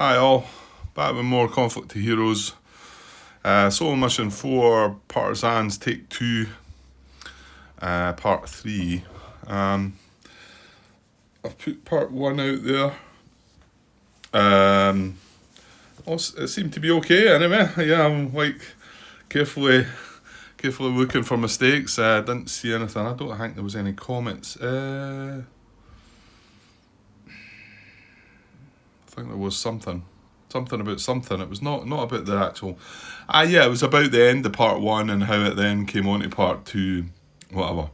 Hi all, back with more Conflict to Heroes. Solo Mission 4, Partisans, Take 2, Part 3. I've put Part 1 out there. It seemed to be okay anyway. Yeah, I'm carefully looking for mistakes. Didn't see anything. I don't think there was any comments. I think there was something about something. It was not about the actual. It was about the end of part 1 and how it then came on to part 2, whatever.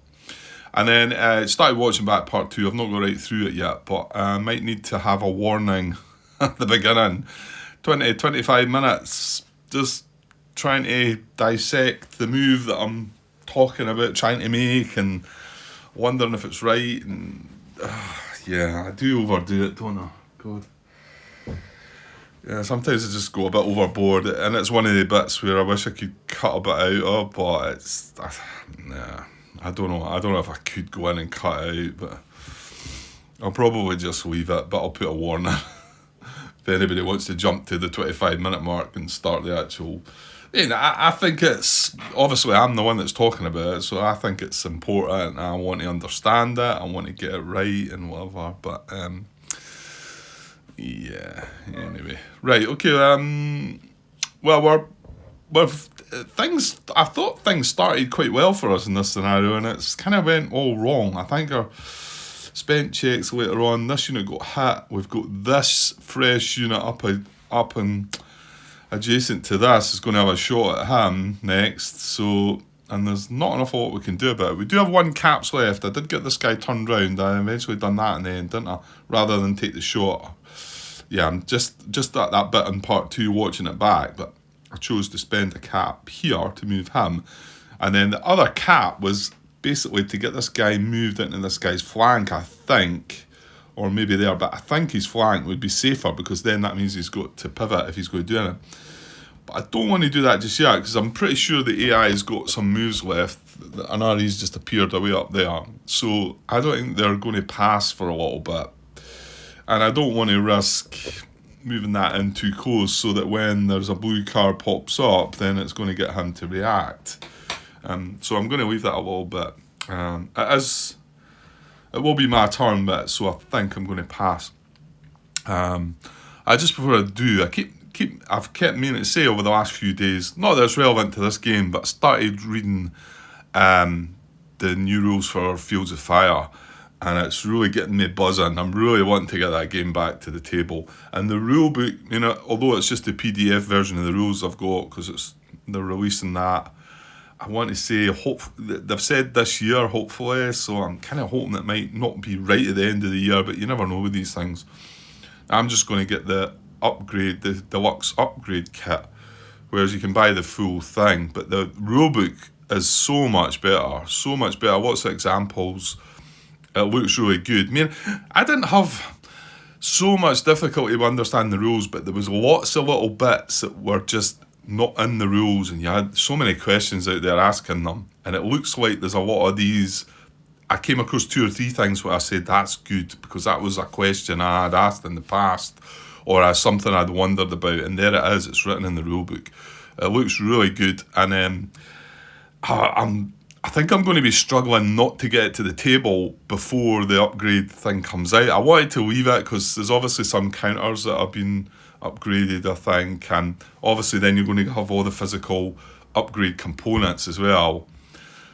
And then started watching back part 2. I've not got right through it yet, but I might need to have a warning at the beginning. 20-25 minutes just trying to dissect the move that I'm talking about, trying to make, and wondering if it's right. And I do overdo it, don't I? God. Yeah, sometimes I just go a bit overboard, and it's one of the bits where I wish I could cut a bit out of, but I don't know. I don't know if I could go in and cut it out, but I'll probably just leave it, but I'll put a warning if anybody wants to jump to the 25-minute mark and start the actual. I think it's, obviously I'm the one that's talking about it, so I think it's important, I want to understand it, I want to get it right and whatever, but anyway. Right, okay, things, I thought things started quite well for us in this scenario, and it's kind of went all wrong. I think our spent checks later on, this unit got hit, we've got this fresh unit up and adjacent to this is going to have a shot at him next, so, and there's not an awful lot we can do about it. We do have one caps left. I did get this guy turned round, I eventually done that in the end, didn't I, rather than take the shot. Yeah, I'm just at that bit in part 2 watching it back, but I chose to spend a cap here to move him. And then the other cap was basically to get this guy moved into this guy's flank, I think, or maybe there, but I think his flank would be safer because then that means he's got to pivot if he's going to do anything. But I don't want to do that just yet because I'm pretty sure the AI has got some moves left and RE's just appeared away up there. So I don't think they're going to pass for a little bit. And I don't want to risk moving that in too close so that when there's a blue card pops up, then it's going to get him to react. So I'm going to leave that a little bit. It will be my turn, but so I think I'm going to pass. Before I do, I've kept meaning to say over the last few days, not that it's relevant to this game, but I started reading the new rules for Fields of Fire. And it's really getting me buzzing. I'm really wanting to get that game back to the table. And the rule book, although it's just the PDF version of the rules I've got, because they're releasing that, I want to say, they've said this year, hopefully, so I'm kind of hoping it might not be right at the end of the year, but you never know with these things. I'm just going to get the deluxe upgrade kit, whereas you can buy the full thing, but the rule book is so much better. Lots of examples. It looks really good. I mean, I didn't have so much difficulty with understanding the rules, but there was lots of little bits that were just not in the rules, and you had so many questions out there asking them, and it looks like there's a lot of these. I came across 2 or 3 things where I said, that's good, because that was a question I had asked in the past, or something I'd wondered about, and there it is, it's written in the rule book. It looks really good, and I think I'm going to be struggling not to get it to the table before the upgrade thing comes out. I wanted to leave it because there's obviously some counters that have been upgraded, I think, and obviously then you're going to have all the physical upgrade components as well.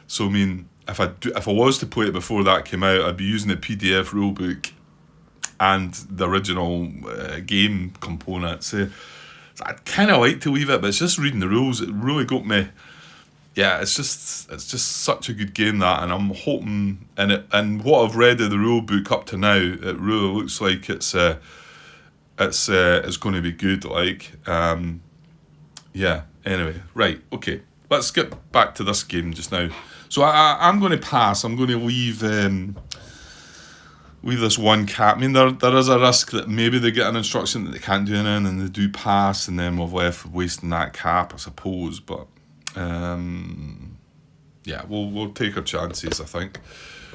So I mean, if I was to play it before that came out, I'd be using the PDF rulebook and the original game components. So I'd kind of like to leave it, but it's just reading the rules. It really got me. Yeah, it's just such a good game, that, and I'm hoping, and what I've read of the rule book up to now, it really looks like it's going to be good. Anyway, right, okay, let's get back to this game just now. So I'm going to pass. I'm going to leave this one cap. I mean, there is a risk that maybe they get an instruction that they can't do anything and they do pass, and then we've left wasting that cap, I suppose, but. We'll take our chances, I think.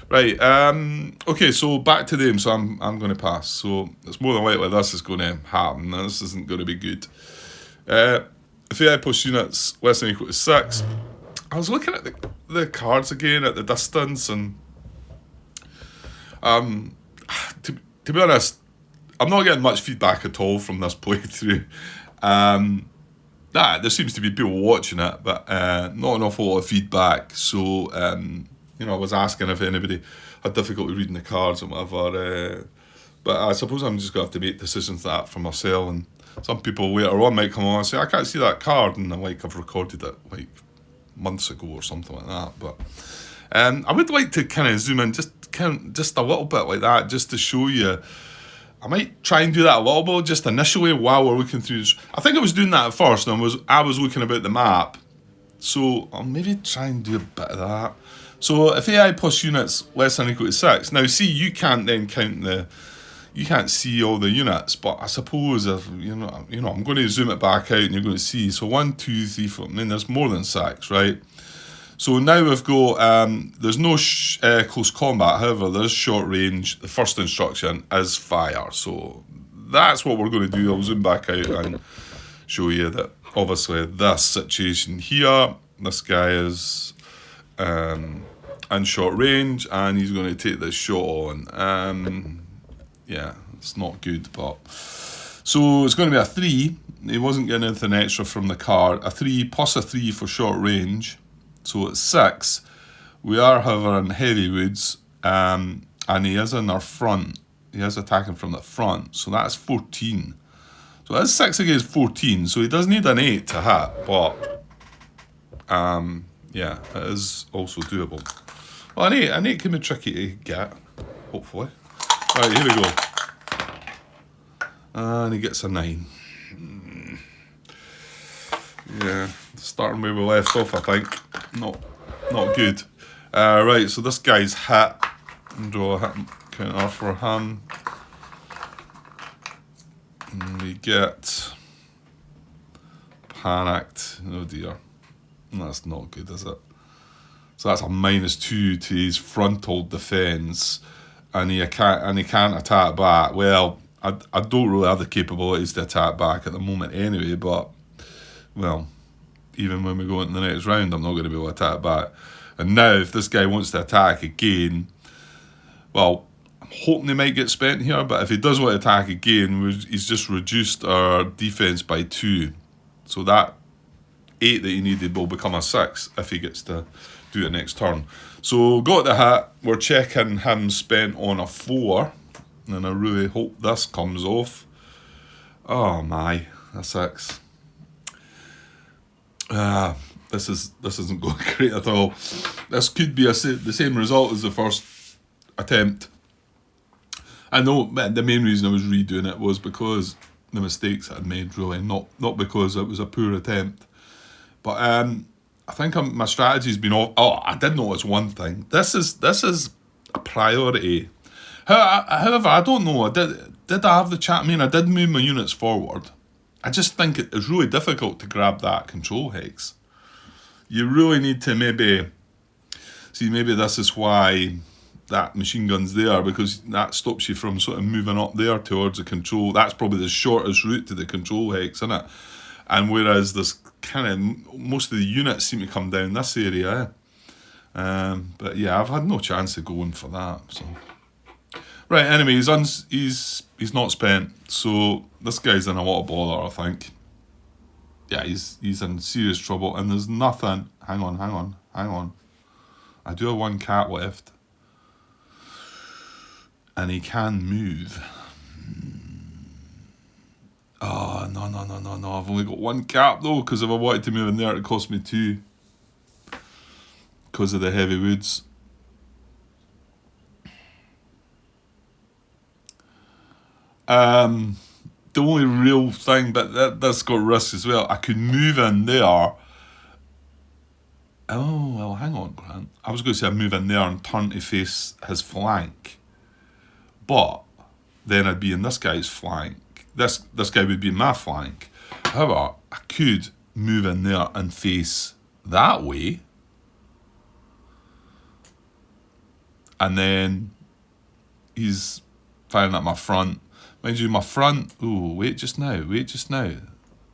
Right. Okay. So back to them. So I'm going to pass. So it's more than likely this is going to happen. This isn't going to be good. If AI plus units less than or equal to 6, I was looking at the cards again at the distance, and to be honest, I'm not getting much feedback at all from this playthrough. There seems to be people watching it, but not an awful lot of feedback. So, I was asking if anybody had difficulty reading the cards and whatever. But I suppose I'm just going to have to make decisions like that for myself. And some people later on might come on and say, I can't see that card. And I'm like, I've recorded it like months ago or something like that. But I would like to kind of zoom in just a little bit like that, just to show you. I might try and do that a little bit just initially while we're looking through this. I think I was doing that at first, and I was looking about the map. So I'll maybe try and do a bit of that. So if AI plus units less than or equal to 6, now see, you can't then you can't see all the units, but I suppose if I'm going to zoom it back out and you're going to see. So 1, 2, 3, 4. I mean, there's more than 6, right? So now we've got, there's no close combat, however, there's short range. The first instruction is fire. So that's what we're going to do. I'll zoom back out and show you that obviously this situation here, this guy is in short range and he's going to take this shot on. Yeah, it's not good, but... So it's going to be a 3. He wasn't getting anything extra from the card. A 3 plus a 3 for short range. So it's 6. We are, however, in heavy woods, and he is in our front. He is attacking from the front, so that's 14. So that's 6 against 14, so he does need an 8 to hit, but yeah, it is also doable. Well, an 8 can be tricky to get, hopefully. Right, here we go. And he gets a 9. Yeah, starting where we left off, I think. Not good. Right, so this guy's hit. Draw a hit counter for him. And we get panicked. Oh dear. That's not good, is it? So that's a -2 to his frontal defence. And he can't attack back. Well, I don't really have the capabilities to attack back at the moment anyway, but, well, even when we go into the next round, I'm not going to be able to attack back. And now, if this guy wants to attack again, well, I'm hoping he might get spent here, but if he does want to attack again, he's just reduced our defence by 2. So that 8 that he needed will become a 6 if he gets to do it next turn. So got the hit. We're checking him spent on a 4, and I really hope this comes off. Oh my, a 6. This isn't going great at all. This could be the same result as the first attempt. I know the main reason I was redoing it was because the mistakes I'd made, really, not because it was a poor attempt. But I think my strategy's been off. Oh, I did notice one thing. This is a priority. However, I don't know. Did I have the chat? I mean, I did move my units forward. I just think it is really difficult to grab that control hex. You really need to maybe this is why that machine gun's there, because that stops you from sort of moving up there towards the control. That's probably the shortest route to the control hex, isn't it? And whereas there's kind of most of the units seem to come down this area. But yeah, I've had no chance of going for that. So right, anyway, he's not spent, so this guy's in a lot of bother, I think. Yeah, he's in serious trouble, and there's nothing. Hang on. I do have 1 cat left, and he can move. Oh, no. I've only got 1 cap though, because if I wanted to move in there, it cost me 2. Because of the heavy woods. The only real thing, but that's got risks as well. I could move in there. Oh, well, hang on, Grant. I was going to say I'd move in there and turn to face his flank. But then I'd be in this guy's flank. This guy would be in my flank. However, I could move in there and face that way. and then he's firing at my front. Mind you, my front, wait just now.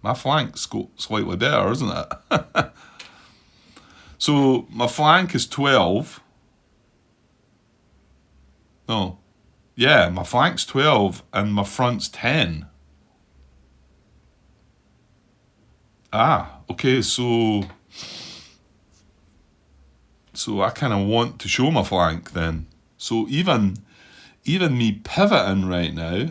My flank's slightly better, isn't it? So my flank is 12. No. Yeah, my flank's 12 and my front's 10. Okay, so I kind of want to show my flank then. So even me pivoting right now,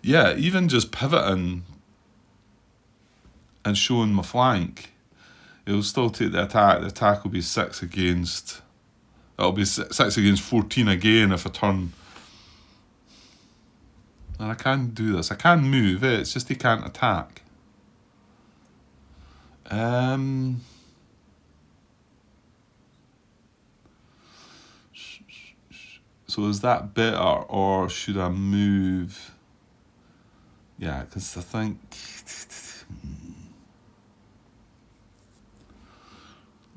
yeah, even just pivoting and showing my flank, it'll still take the attack. The attack will be 6 against... It'll be 6 against 14 again if I turn... And I can do this. I can move it. It's just he can't attack. So is that better, or should I move? Yeah, because I think...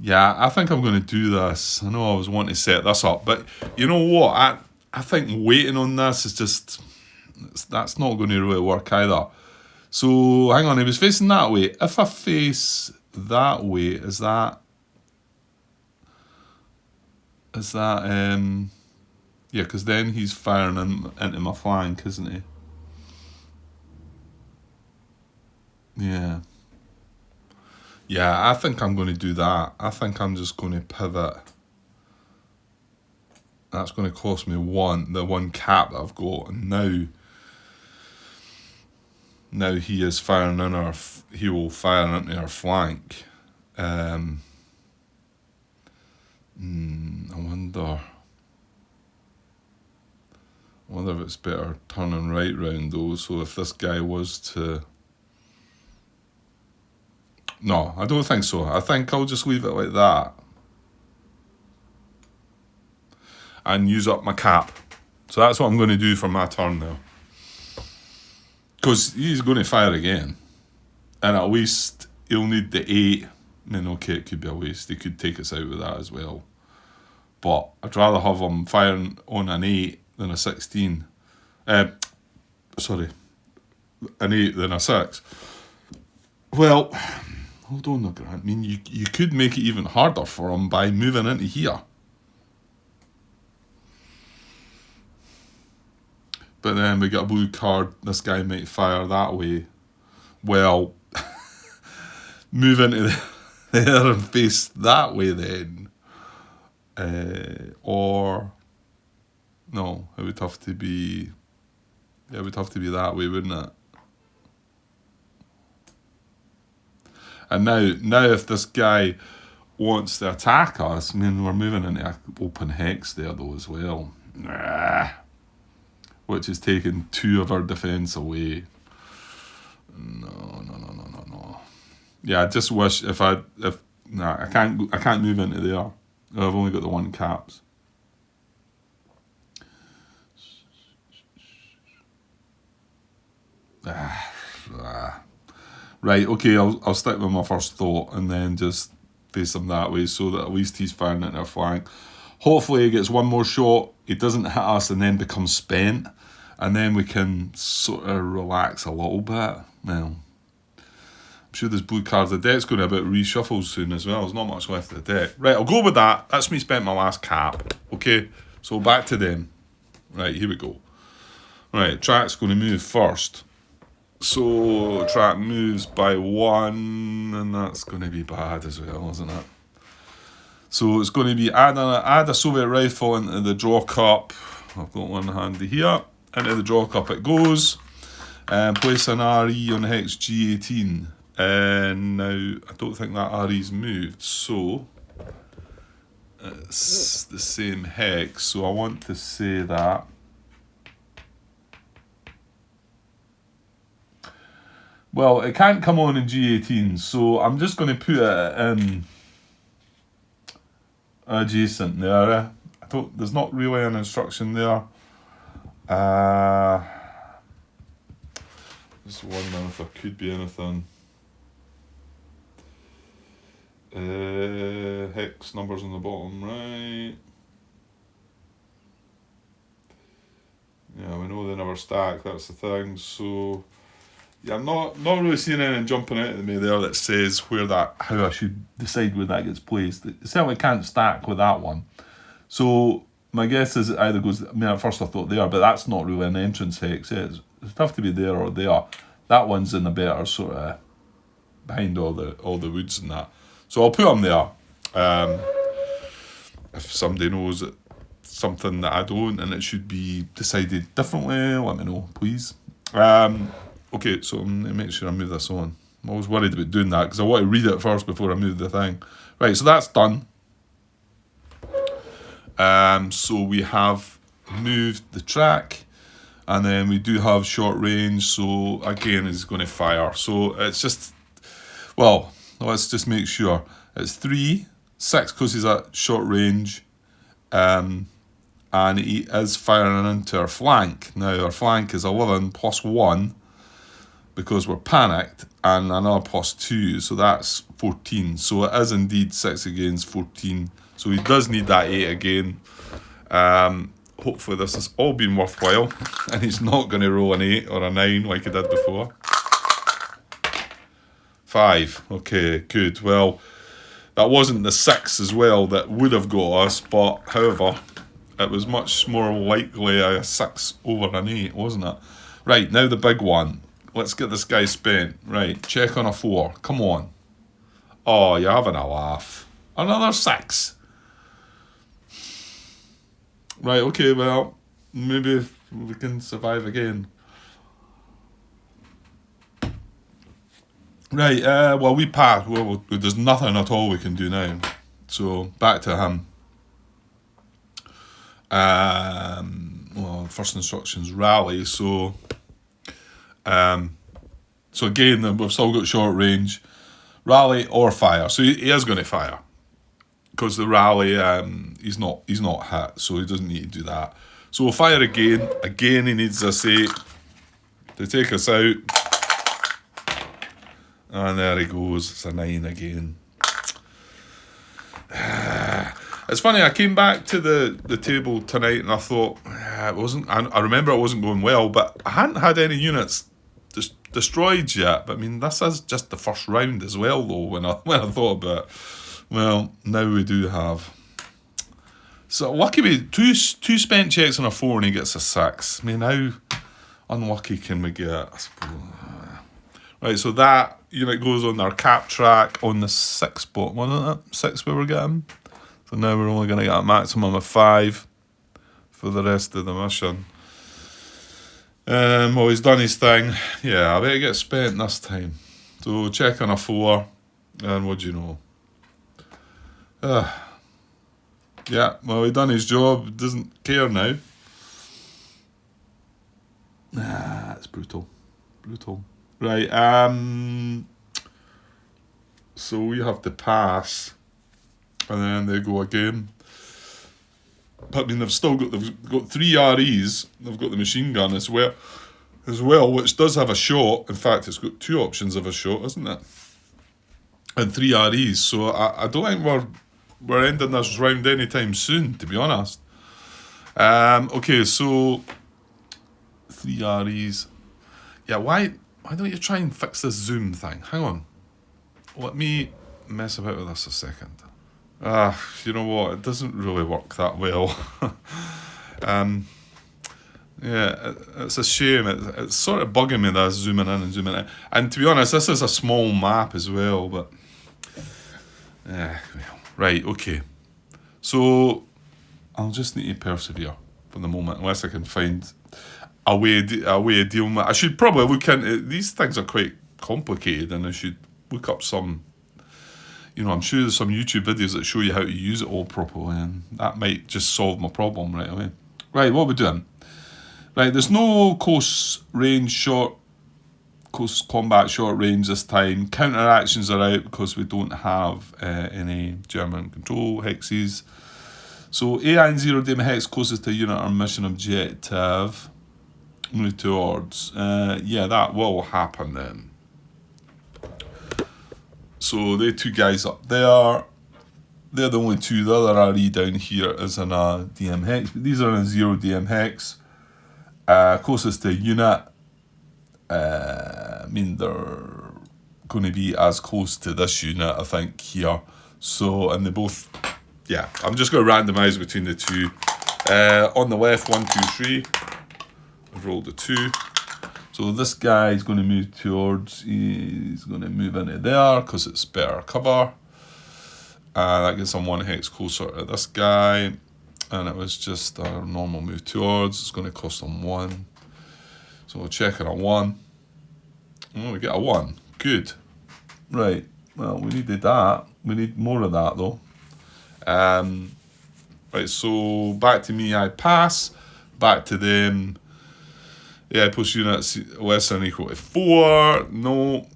Yeah, I think I'm going to do this. I know I was wanting to set this up, but you know what? I think waiting on this is just... That's not going to really work either. So, hang on, he was facing that way. If I face that way, is that... Yeah, because then he's firing into my flank, isn't he? Yeah. Yeah, I think I'm going to do that. I think I'm just going to pivot. That's going to cost me the one cap that I've got. And now he is firing in he will fire into our flank. I wonder if it's better turning right round though. So if this guy was to... No, I don't think so. I think I'll just leave it like that. And use up my cap. So that's what I'm going to do for my turn now. Because he's going to fire again. And at least he'll need the 8. I mean, okay, it could be a waste. He could take us out with that as well. But I'd rather have him firing on an 8 than a 16. Sorry. An 8 than a 6. Well... Hold on, Grant. I mean, you could make it even harder for him by moving into here. But then we got a blue card. This guy might fire that way. Well, move into there and face that way then. Or... No, it would have to be... It would have to be that way, wouldn't it? And now if this guy wants to attack us, I mean, we're moving into an open hex there though as well. Which is taking 2 of our defence away. No. Yeah, I just wish I can't move into there. I've only got the 1 caps. Right, okay, I'll stick with my first thought and then just face him that way so that at least he's firing at our flank. Hopefully he gets one more shot, he doesn't hit us and then becomes spent, and then we can sort of relax a little bit. Well, I'm sure this blue card, the deck's going to be about reshuffled soon as well. There's not much left of the deck. Right, I'll go with that. That's me spent my last cap. Okay, so back to them. Right, here we go. Right, track's going to move first. So, track moves by 1, and that's going to be bad as well, isn't it? So, it's going to be add a Soviet rifle into the draw cup. I've got one handy here. Into the draw cup it goes. And place an RE on hex G18. And now, I don't think that RE's moved, so it's the same hex. So, I want to say that. Well, it can't come on in G18, so I'm just going to put it in adjacent there. There's not really an instruction there. Just wondering if there could be anything. Hex numbers on the bottom right. Yeah, we know they never stack, that's the thing. So yeah, I'm not really seeing anything jumping out at me there that says how I should decide where that gets placed. It certainly can't stack with that one. So my guess is it either goes. I mean, at first I thought there, but that's not really an entrance hex. It'd have to be there or there. That one's in the better sort of behind all the woods and that. So I'll put them there. If somebody knows it, something that I don't and it should be decided differently, let me know, please. Okay, so I'm going to make sure I move this on. I'm always worried about doing that because I want to read it first before I move the thing. Right, so that's done. So we have moved the track, and then we do have short range, so again it's going to fire. So it's just, well, let's just make sure. It's 3, 6 because he's at short range, and he is firing into our flank. Now our flank is 11 plus 1, because we're panicked, and another plus 2, so that's 14. So it is indeed 6 against 14. So he does need that 8 again. Hopefully this has all been worthwhile, and he's not going to roll an 8 or a 9 like he did before. 5. Okay, good. Well, that wasn't the 6 as well that would have got us, but however, it was much more likely a 6 over an 8, wasn't it? Right, now the big one. Let's get this guy spent. Right, check on a 4. Come on. Oh, you're having a laugh. Another 6. Right, okay, well, maybe we can survive again. Right, well, we passed. Well, there's nothing at all we can do now. So, back to him. Well, first instructions, rally. So again, we've still got short range. Rally or fire. So he is going to fire. Because the rally, he's not hit, so he doesn't need to do that. So we'll fire again. Again, he needs a 8 to take us out. And there he goes. It's a 9 again. It's funny, I came back to the table tonight and I thought, it wasn't. I remember it wasn't going well, but I hadn't had any units destroyed yet. But I mean, this is just the first round as well, though. When I thought about it, well, now we do have. So lucky we two spent checks on a 4 and he gets a 6. I mean, how unlucky can we get? I suppose. Right, so that unit goes on our cap track on the 6 spot, wasn't it? 6 we were getting. So now we're only going to get a maximum of 5 for the rest of the mission. Well, he's done his thing. Yeah, I bet he gets spent this time. So check on a 4, and what do you know? Yeah, well, he done his job. Doesn't care now. It's brutal. Right, so we have to pass, and then they go again. But I mean, they've got 3 REs. They've got the machine gun as well, which does have a shot. In fact, it's got 2 options of a shot, isn't it? And 3 REs. So I don't think we're ending this round anytime soon, to be honest. Okay, so 3 REs. Yeah, why don't you try and fix this zoom thing? Hang on. Let me mess about with this a second. You know what? It doesn't really work that well. Yeah, it's a shame. It's sort of bugging me, that zooming in and zooming out. And to be honest, this is a small map as well, but... Right, okay. So, I'll just need to persevere for the moment, unless I can find a way of dealing with it. I should probably look into... These things are quite complicated, and I should look up some... I'm sure there's some YouTube videos that show you how to use it all properly, and that might just solve my problem right away. Right, what are we doing? Right, there's no close combat short range this time. Counter actions are out because we don't have any German control hexes. So AI and 0 dim hex closest to unit or mission objective. Move towards. Yeah, that will happen then. So they two guys up there, they're the only two. The other RE down here is in a DM hex, but these are in 0 DM hex. Closest to unit, I mean, they're going to be as close to this unit, I think, here. So, and they both, yeah, I'm just going to randomise between the two. On the left, 1, 2, 3. I've rolled a 2. So this guy is going to move towards, he's going to move into there because it's better cover. That gets him 1 hex closer to this guy. And it was just a normal move towards. It's going to cost him 1. So we'll check on a 1. Oh, we get a 1. Good. Right. Well, we needed that. We need more of that, though. Right, so back to me, I pass. Back to them. Yeah, push units less than or equal to 4. No.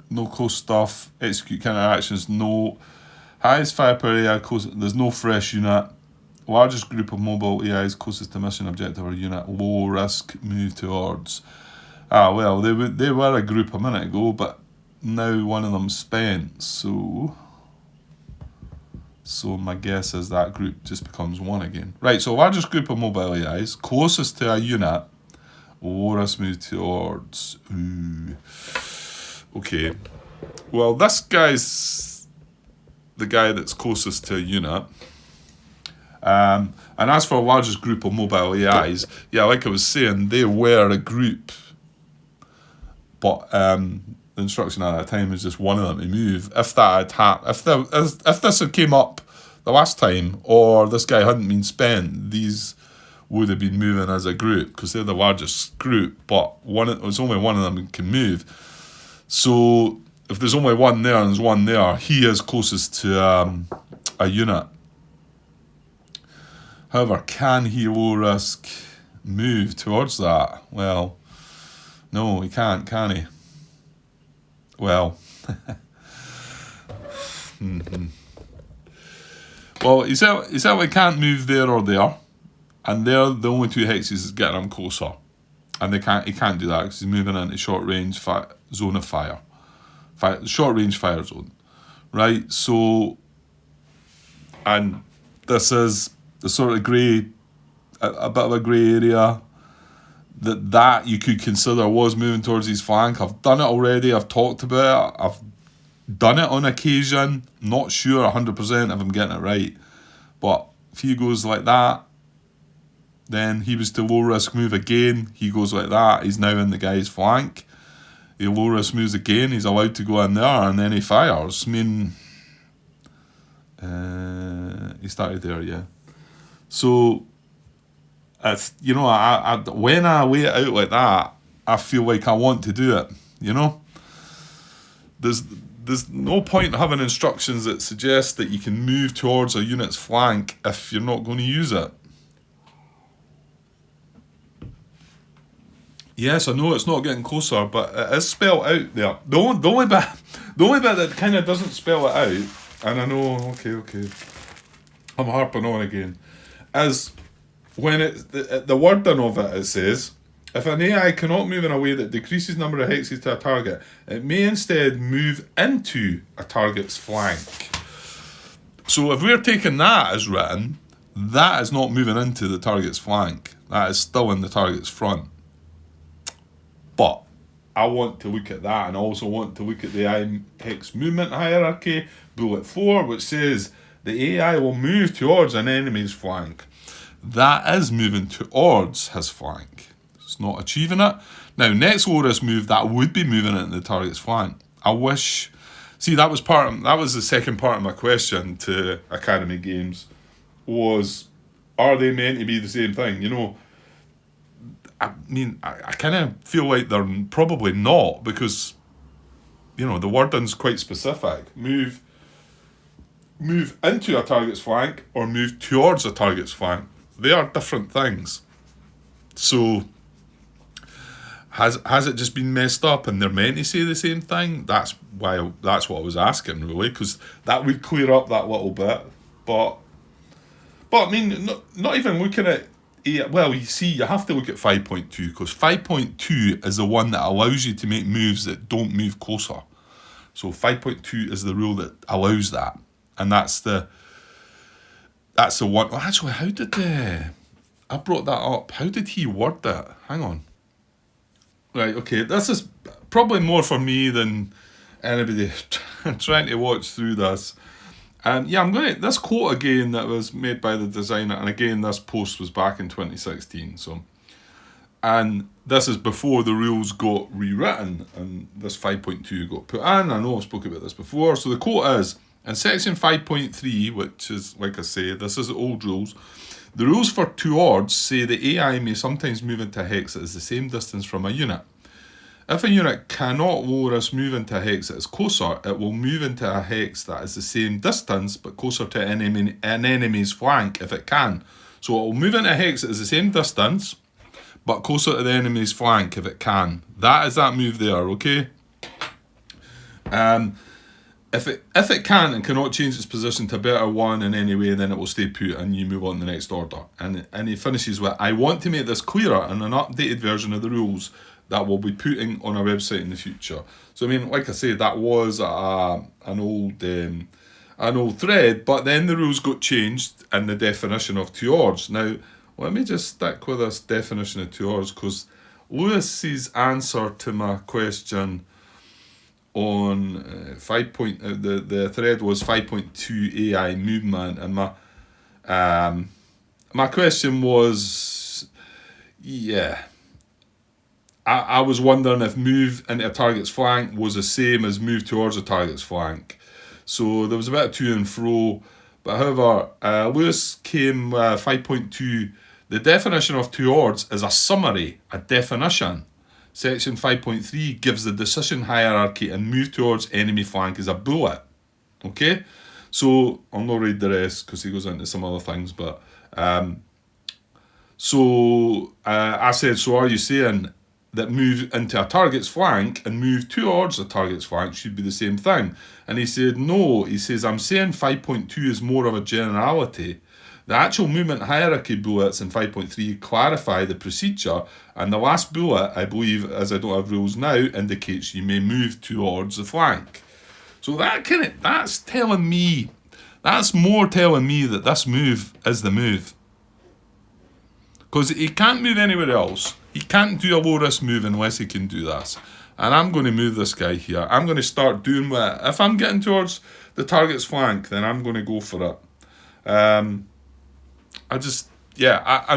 No close stuff. Execute counter actions. No. Highest firepower AI. There's no fresh unit. Largest group of mobile AIs closest to mission objective or unit. Low risk move towards. Well, they were a group a minute ago, but now one of them spent. So my guess is that group just becomes 1 again. Right, so largest group of mobile AIs, closest to a unit, low risk move towards. Ooh. Okay. Well, this guy's the guy that's closest to a unit. And as for the largest group of mobile AIs, yeah, like I was saying, they were a group. But the instruction at that time was just one of them to move. If that had happened, if this had came up the last time, or this guy hadn't been spent, these would have been moving as a group because they're the largest group. But there's only one of them who can move. So if there's only one there and there's one there, he is closest to a unit. However, can he low risk move towards that? Well, no, he can't, can he? Well, well, he certainly can't move there or there, and they're the only 2 hexes that's getting him closer, and he can't do that because he's moving into short range zone of fire, short range fire zone, right? So, and this is the sort of grey, a bit of a grey area. That you could consider was moving towards his flank. I've done it already. I've talked about it. I've done it on occasion. Not sure 100% if I'm getting it right. But if he goes like that, then he was to low risk move again. He goes like that. He's now in the guy's flank. He low risk moves again. He's allowed to go in there and then he fires. I mean, he started there, yeah. So, it's, you know, when I lay it out like that, I feel like I want to do it, you know? There's no point in having instructions that suggest that you can move towards a unit's flank if you're not going to use it. Yes, I know it's not getting closer, but it is spelled out there. The only bit that kind of doesn't spell it out, and I know, okay, I'm harping on again, is when the wording of it says, if an AI cannot move in a way that decreases number of hexes to a target, it may instead move into a target's flank. So if we're taking that as written, that is not moving into the target's flank. That is still in the target's front. But I want to look at that, and I also want to look at the AI hex movement hierarchy, bullet 4, which says the AI will move towards an enemy's flank. That is moving towards his flank. It's not achieving it. Now, next low risk move, that would be moving into the target's flank. I wish... See, that was the second part of my question to Academy Games, was, are they meant to be the same thing? You know, I mean, I kind of feel like they're probably not, because, you know, the wording's quite specific. Move into a target's flank or move towards a target's flank. They are different things. So, has it just been messed up and they're meant to say the same thing? That's what I was asking, really, because that would clear up that little bit. But I mean, not even looking at Yeah, well, you see, you have to look at 5.2 because 5.2 is the one that allows you to make moves that don't move closer. So 5.2 is the rule that allows that, and that's the one. Well, actually, how did I brought that up? How did he word that? Hang on. Right, okay, this is probably more for me than anybody trying to watch through this. Yeah, I'm going to, this quote again that was made by the designer, and again, this post was back in 2016, so, and this is before the rules got rewritten, and this 5.2 got put in. I know I've spoken about this before, so the quote is, in section 5.3, which is, like I say, this is the old rules, the rules for toward say the AI may sometimes move into a hex that is the same distance from a unit. If a unit cannot low risk move into a hex that is closer, it will move into a hex that is the same distance but closer to an enemy's flank if it can. So it will move into a hex that is the same distance but closer to the enemy's flank if it can. That is that move there, okay? If it can and cannot change its position to a better one in any way, then it will stay put and you move on to the next order. And he finishes with, I want to make this clearer in an updated version of the rules that we'll be putting on our website in the future. So I mean, like I say, that was an old thread, but then the rules got changed in the definition of towards. Now, let me just stick with this definition of towards because Lewis's answer to my question on the thread was 5.2 AI movement, and my question was, yeah, I was wondering if move into a target's flank was the same as move towards a target's flank. So there was a bit of to and fro, but however, Lewis came 5.2. The definition of towards is a summary, a definition. Section 5.3 gives the decision hierarchy and move towards enemy flank as a bullet. Okay? So, I'll not read the rest because he goes into some other things, but I said, so are you saying that move into a target's flank and move towards a target's flank should be the same thing? And he said, no. He says, I'm saying 5.2 is more of a generality. The actual movement hierarchy bullets in 5.3 clarify the procedure, and the last bullet, I believe, as I don't have rules now, indicates you may move towards the flank. So that's telling me, that's more telling me that this move is the move. Because he can't move anywhere else. He can't do a low risk move unless he can do this. And I'm going to move this guy here. I'm going to start doing what, if I'm getting towards the target's flank, then I'm going to go for it. I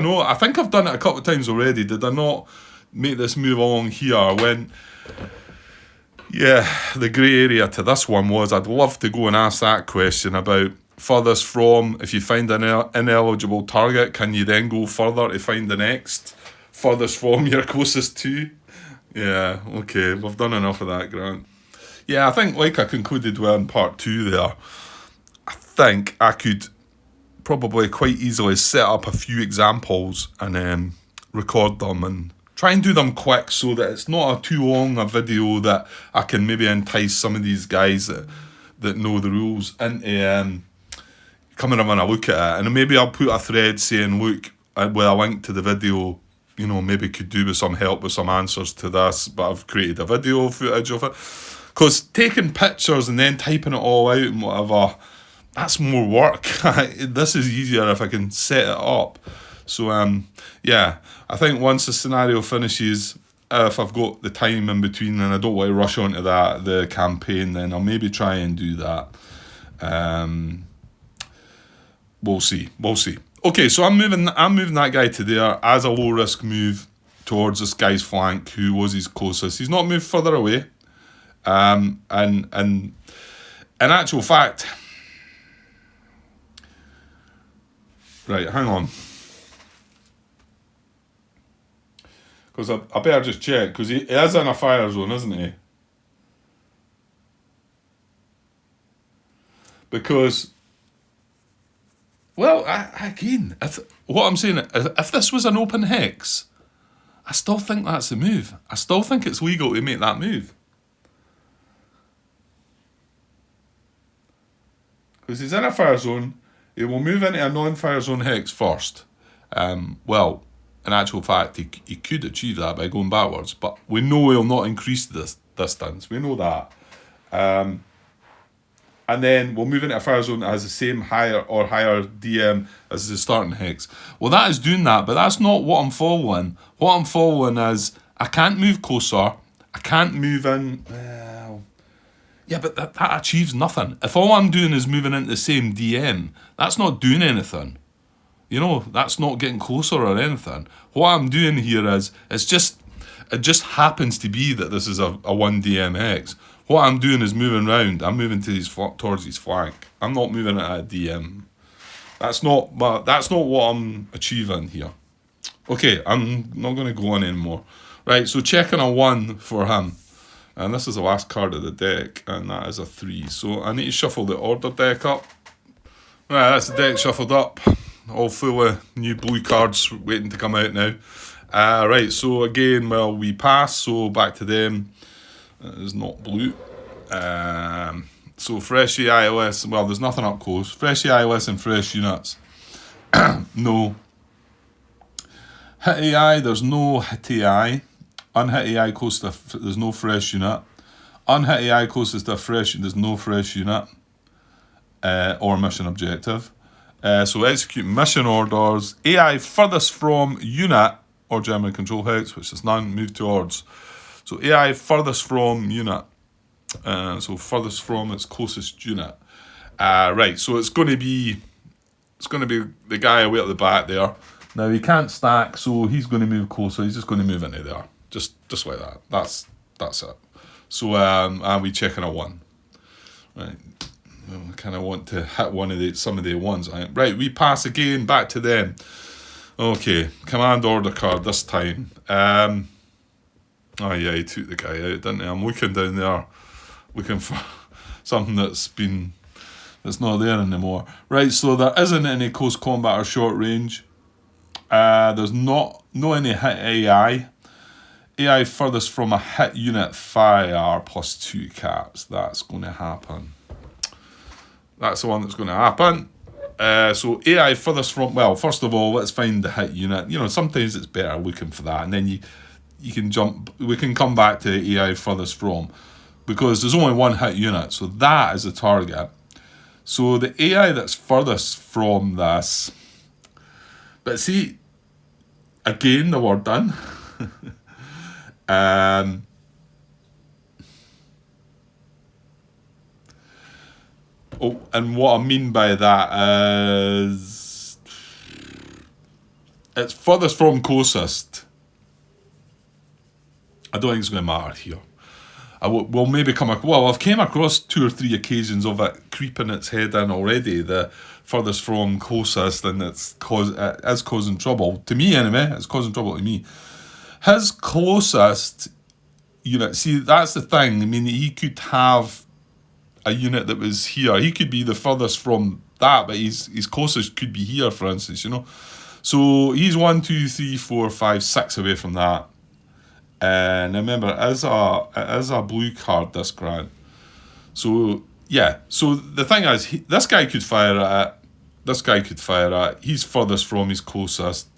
know, I think I've done it a couple of times already. Did I not make this move along here when, the grey area to this one was, I'd love to go and ask that question about furthest from, if you find an ineligible target, can you then go further to find the next furthest from you're closest to? Yeah, okay, we've done enough of that, Grant. Yeah, I think like I concluded with in part 2 there, I think I could probably quite easily set up a few examples and record them and try and do them quick so that it's not too long a video that I can maybe entice some of these guys that know the rules into coming and having a look at it. And maybe I'll put a thread saying, look, with a link to the video, you know, maybe could do with some help with some answers to this, but I've created a video footage of it. Because taking pictures and then typing it all out and whatever, that's more work. This is easier if I can set it up. So, I think once the scenario finishes, if I've got the time in between and I don't want to rush onto the campaign, then I'll maybe try and do that. We'll see. Okay, so I'm moving that guy to there as a low risk move towards this guy's flank who was his closest. He's not moved further away. And in actual fact, right, hang on. Because I better just check, because he is in a fire zone, isn't he? Because, well, what I'm saying, if this was an open hex, I still think that's the move. I still think it's legal to make that move. Because he's in a fire zone, he will move into a non-fire zone hex first. Well, in actual fact, he could achieve that by going backwards, but we know he'll not increase this distance. We know that. And then we'll move into a fire zone that has the same higher DM as the starting hex. Well, that is doing that, but that's not what I'm following. What I'm following is I can't move closer. I can't move in. Well, yeah, but that achieves nothing. If all I'm doing is moving into the same DM, that's not doing anything. You know, that's not getting closer or anything. What I'm doing here is, it just happens to be that this is a 1 DM hex. What I'm doing is moving round. I'm moving towards his flank. I'm not moving at a DM. That's not what I'm achieving here. Okay, I'm not going to go on anymore. Right, so checking a 1 for him. And this is the last card of the deck, and that is a 3. So I need to shuffle the order deck up. Right, that's the deck shuffled up. All full of new blue cards waiting to come out now. Right, so again, well, we pass, so back to them. It is not blue. So fresh AIOS, well, there's nothing up close. Fresh AIOS and fresh units. No. Hit AI, there's no hit AI. Unhit AI close to, there's no fresh unit. Unhit AI closest to fresh, there's no fresh unit. Or mission objective. So execute mission orders. AI furthest from unit or German control hex, which is none, move towards. So AI furthest from unit. So furthest from its closest unit. Right, so it's going to be the guy away at the back there. Now he can't stack, so he's going to move closer. He's just going to move into there, just like that. That's it. So and we checking a 1. Right, I kind of want to hit some of the ones. Right, we pass again back to them. Okay, command order card this time. Oh yeah, he took the guy out, didn't he? I'm looking down there, looking for something that's not there anymore. Right, so there isn't any close combat or short range. There's no any hit AI. AI furthest from a hit unit fire plus 2 caps. That's going to happen. That's the one that's going to happen. So AI furthest from, well, first of all, let's find the hit unit. You know, sometimes it's better looking for that, and then you can jump. We can come back to AI furthest from, because there's only one hit unit, so that is the target. So the AI that's furthest from this, but see, again, the word done. Oh, and what I mean by that is it's furthest from closest. I don't think it's going to matter here. We'll maybe I've came across 2 or 3 occasions of it creeping its head in already, the furthest from closest, and it's causing trouble. To me anyway, it's causing trouble to me. His closest unit, see, that's the thing. I mean, he could have a unit that was here. He could be the furthest from that, but his closest could be here, for instance, you know. So he's 1, 2, 3, 4, 5, 6 away from that. And remember, it is a blue card, this grant. So, yeah. So the thing is, this guy could fire at it. This guy could fire at it. He's furthest from his closest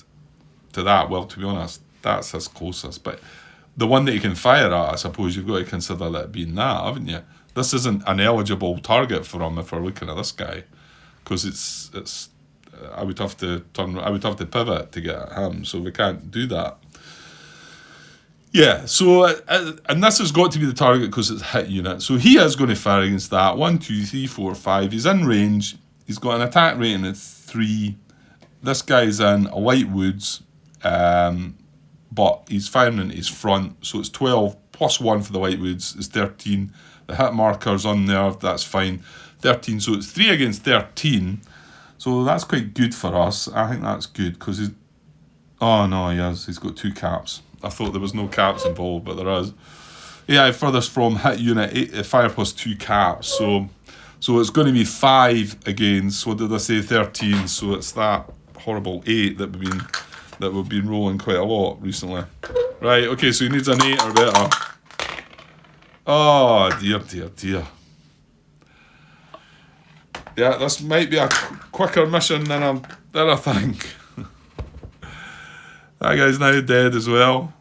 to that. Well, to be honest, that's his closest. But the one that he can fire at, I suppose you've got to consider that being that, haven't you? This isn't an eligible target for him if we're looking at this guy. Because it's I would have to pivot to get at him. So we can't do that. Yeah, so, and this has got to be the target because it's hit unit. So he is going to fire against that. 1, 2, 3, 4, 5. He's in range. He's got an attack rating of 3. This guy's in a light woods, but he's firing into his front. So it's 12 plus 1 for the light woods is 13. The hit marker's on there, that's fine. 13, so it's 3 against 13. So that's quite good for us. I think that's good because he's... Oh no, he has. He's got 2 caps. I thought there was no caps involved, but there is. Yeah, furthest from hit unit, 8, fire plus 2 caps. So it's going to be 5 against, what did I say, 13. So it's that horrible 8 that we've been rolling quite a lot recently. Right, okay, so he needs an 8 or better. Oh, dear. Yeah, this might be a quicker mission than I think. That guy's now dead as well.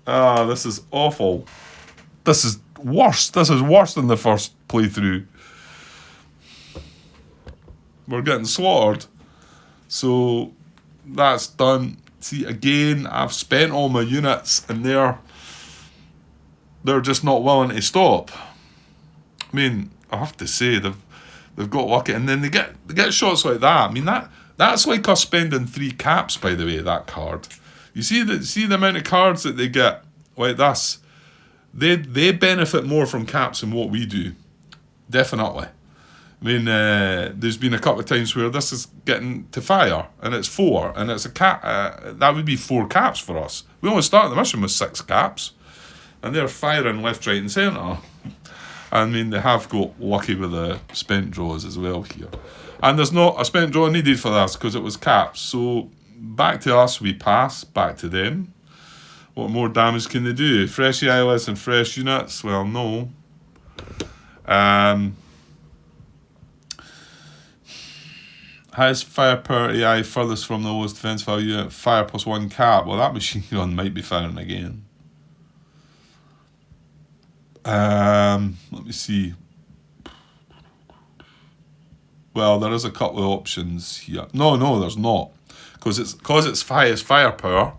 Ah, this is awful. This is worse. This is worse than the first playthrough. We're getting slaughtered. So that's done. See, again, I've spent all my units and they're just not willing to stop. I mean, I have to say they've got lucky, and then they get shots like that. I mean that's like us spending 3 caps, by the way, that card. You see the amount of cards that they get like this. They benefit more from caps than what we do. Definitely. I mean, there's been a couple of times where this is getting to fire, and it's 4, and it's a cap. That would be 4 caps for us. We only started the mission with 6 caps, and they're firing left, right, and centre. I mean, they have got lucky with the spent draws as well here. And there's not a spent draw needed for this because it was caps. So back to us, we pass. Back to them. What more damage can they do? Fresh EILS and fresh units? Well, no. Highest firepower AI furthest from the lowest defense value unit. Fire +1 cap. Well, that machine gun might be firing again. Let me see. Well, there is a couple of options here. No, there's not. Because it's highest firepower.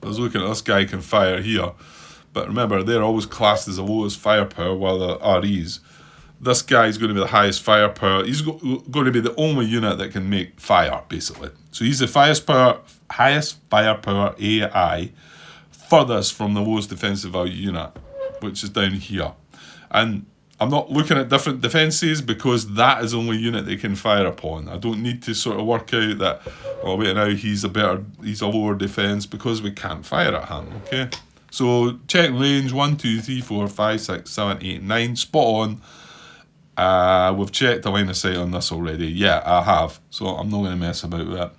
I was looking at this guy can fire here. But remember, they're always classed as the lowest firepower while the REs. This guy's going to be the highest firepower. He's going to be the only unit that can make fire, basically. So he's the highest firepower AI, furthest from the lowest defensive value unit, which is down here. And I'm not looking at different defences because that is the only unit they can fire upon. I don't need to sort of work out that, oh wait now, he's a lower defence because we can't fire at him, okay? So check range, 1, 2, 3, 4, 5, 6, 7, 8, 9, spot on. We've checked the line of sight on this already. Yeah, I have. So I'm not going to mess about with it.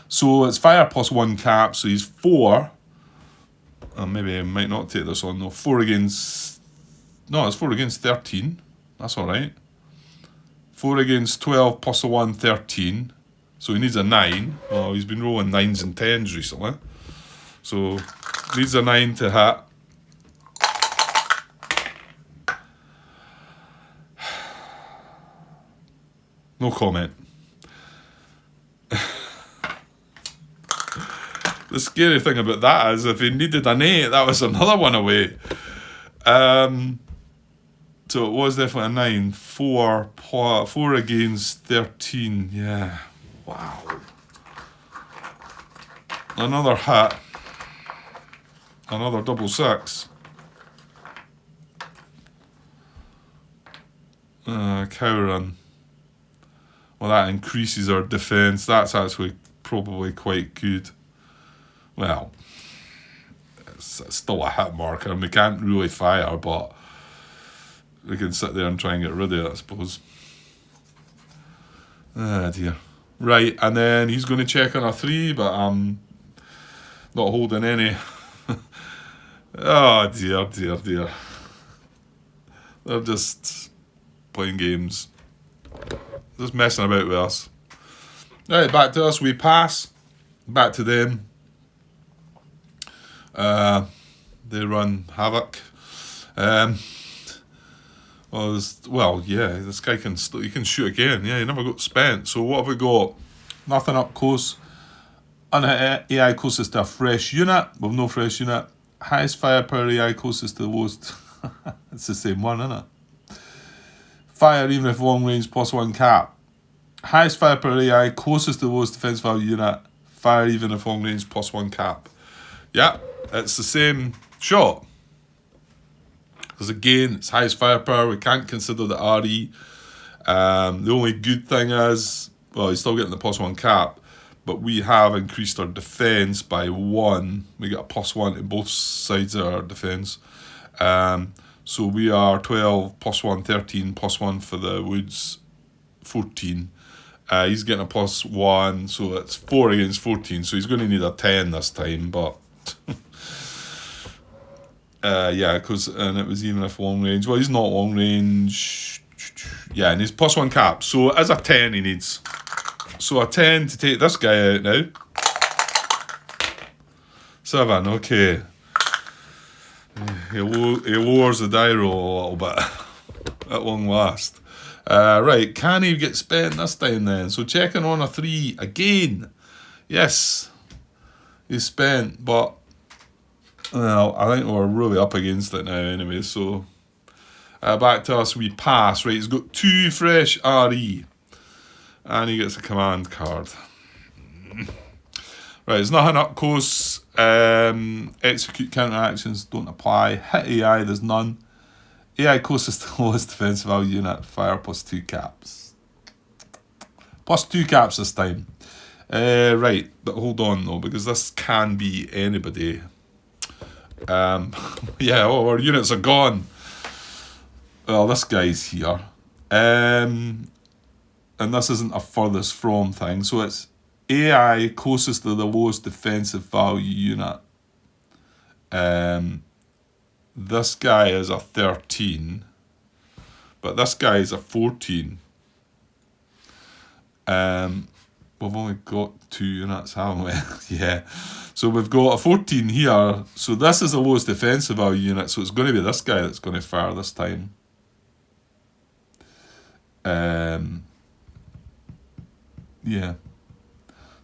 So it's fire +1 cap, so he's 4. Maybe I might not take this on though. 4 against... No, it's 4 against 13. That's alright. 4 against 12 plus a 1, 13. So he needs a 9. Well, he's been rolling 9s and 10s recently. So needs a 9 to hit. No comment. The scary thing about that is if he needed an 8, that was another one away. So it was definitely a 9. 4 against 13. Yeah. Wow. Another hit. Another double 6. Cow run. Well, that increases our defence. That's actually probably quite good. Well, it's still a hit marker, and we can't really fire, but we can sit there and try and get rid of it, I suppose. Ah, dear. Right, and then he's going to check on a 3, but I'm not holding any. Oh, dear. They're just playing games. Just messing about with us. Right, back to us. We pass. Back to them. They run havoc. This guy can he can shoot again. Yeah, he never got spent. So what have we got? Nothing up close. AI closest to a fresh unit. We've no fresh unit. Highest firepower AI closest to the lowest. It's the same one, isn't it? Fire even if long range +1 cap. Highest firepower AI closest to the lowest defense value unit. Fire even if long range +1 cap. Yeah, it's the same shot. Because again, it's highest firepower. We can't consider the RE. The only good thing is, well, he's still getting the +1 cap, but we have increased our defence by 1. We get a +1 to both sides of our defence. So we are 12 +1, 13 +1 for the Woods, 14. He's getting a +1, so it's 4 against 14. So he's going to need a 10 this time, but yeah, and it was even if long range. Well, he's not long range. Yeah, and he's +1 cap. So as a 10 he needs. So a 10 to take this guy out now. 7, okay. He lowers the die roll a little bit at long last. Right, can he get spent this time then? So checking on a 3 again. Yes, he's spent, but well, I think we're really up against it now anyway. So back to us, we pass. Right, he's got 2 fresh RE, and he gets a command card. Right, there's nothing up close. Execute counteractions don't apply. Hit AI, there's none. AI closest to the lowest defensive value unit, fire plus 2 caps. Plus 2 caps this time. Right, but hold on though, because this can be anybody. Yeah, our units are gone. Well, this guy's here. And this isn't a furthest from thing, so it's AI closest to the lowest defensive value unit. This guy is a 13, but this guy is a 14. We've only got 2 units, haven't we? Yeah. So we've got a 14 here. So this is the lowest defensive value unit, so it's going to be this guy that's going to fire this time. Yeah.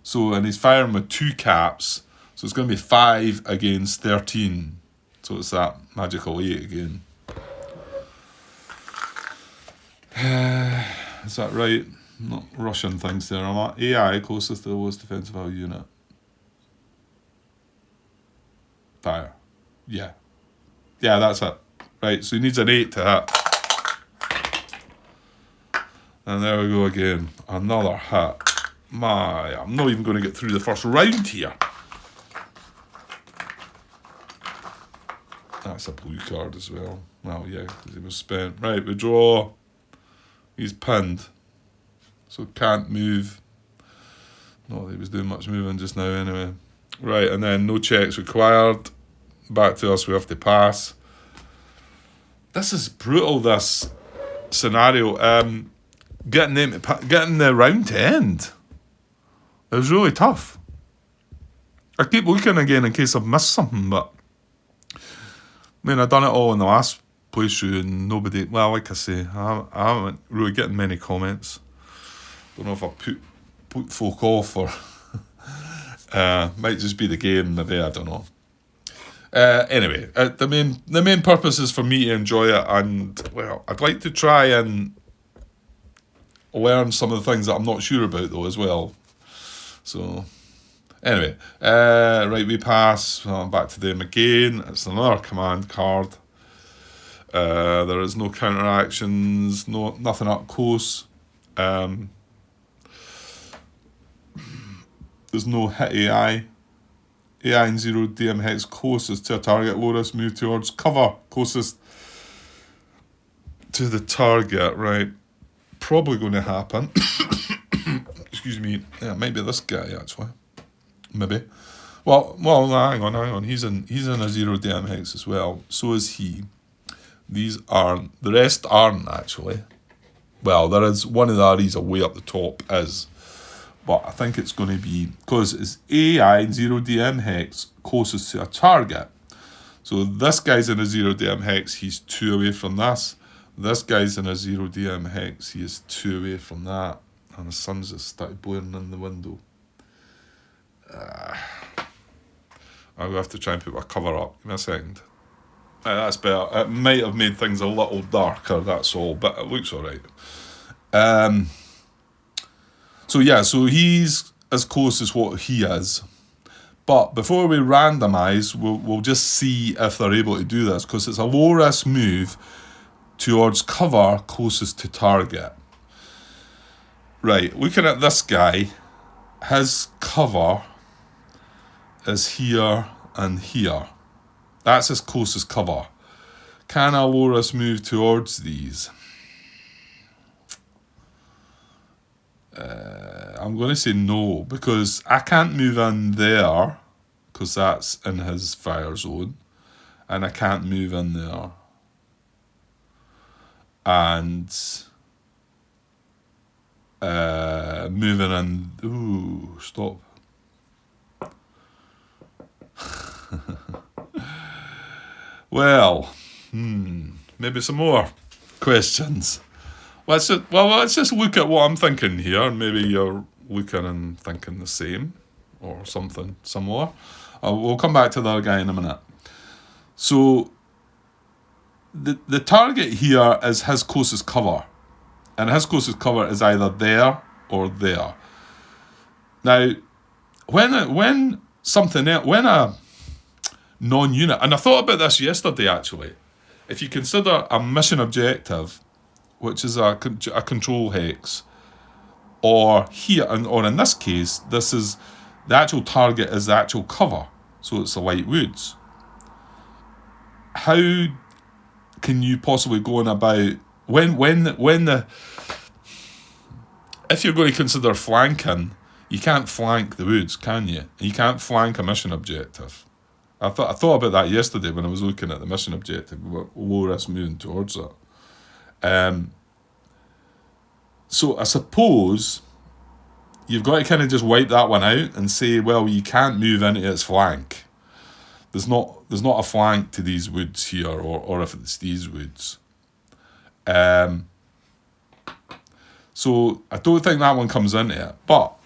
So, and he's firing with 2 caps, so it's going to be 5 against 13. So it's that magical 8 again. Is that right? I'm not rushing things there, am I? AI closest to the lowest defensive value unit. Fire. Yeah. Yeah, that's it. Right, so he needs an 8 to hit. And there we go again. Another hit. I'm not even going to get through the first round here. That's a blue card as well. Well, yeah, because he was spent. Right, we draw. He's pinned. So can't move. Not that he was doing much moving just now anyway. Right, and then no checks required. Back to us, we have to pass. This is brutal, this scenario. Getting the round to end. It was really tough. I keep looking again in case I've missed something, but I mean, I've done it all in the last playthrough and nobody, well, like I say, I haven't really getting many comments. Don't know if I put folk off or might just be the game maybe, I don't know. Anyway, the main purpose is for me to enjoy it, and well, I'd like to try and learn some of the things that I'm not sure about though as well. So anyway, right, we pass. Back to them again. It's another command card. There is no counteractions, nothing up close. There's no hit AI. AI in 0 DM hex closest to a target. Lotus move towards cover closest to the target. Right, probably going to happen. Excuse me. Yeah, it might be this guy actually. Maybe. Well, hang on. He's in a 0 DM hex as well. So is he. These aren't. The rest aren't actually. Well, there is one of the REs away up the top is. But I think it's going to be, because it's AI in 0 DM hex closest to a target. So this guy's in a 0 DM hex, he's 2 away from this. This guy's in a 0 DM hex, he is 2 away from that. And the sun's just started blaring in the window. I'll have to try and put my cover up. Give me a second. That's better. It might have made things a little darker, that's all, but it looks alright. So yeah, so he's as close as what he is. But before we randomise, we'll just see if they're able to do this, because it's a low risk move towards cover closest to target. Right, looking at this guy, his cover is here and here. That's his closest cover. Can a low risk move towards these? I'm going to say no, because I can't move in there, because that's in his fire zone, and I can't move in there. And moving in, ooh, stop. Well, maybe some more questions. Let's just look at what I'm thinking here. Maybe you're looking and thinking the same or something similar. We'll come back to the other guy in a minute. So the target here is his closest cover. And his closest cover is either there or there. Now, when a non-unit, and I thought about this yesterday actually, if you consider a mission objective, which is a control hex, or here, or in this case, this is the actual target is the actual cover, so it's the light woods. How can you possibly go on about if you're going to consider flanking, you can't flank the woods, can you? You can't flank a mission objective. I thought about that yesterday when I was looking at the mission objective, low risk moving towards it. So I suppose you've got to kind of just wipe that one out and say, well, you can't move into its flank. There's not a flank to these woods here, or if it's these woods. So I don't think that one comes into it. But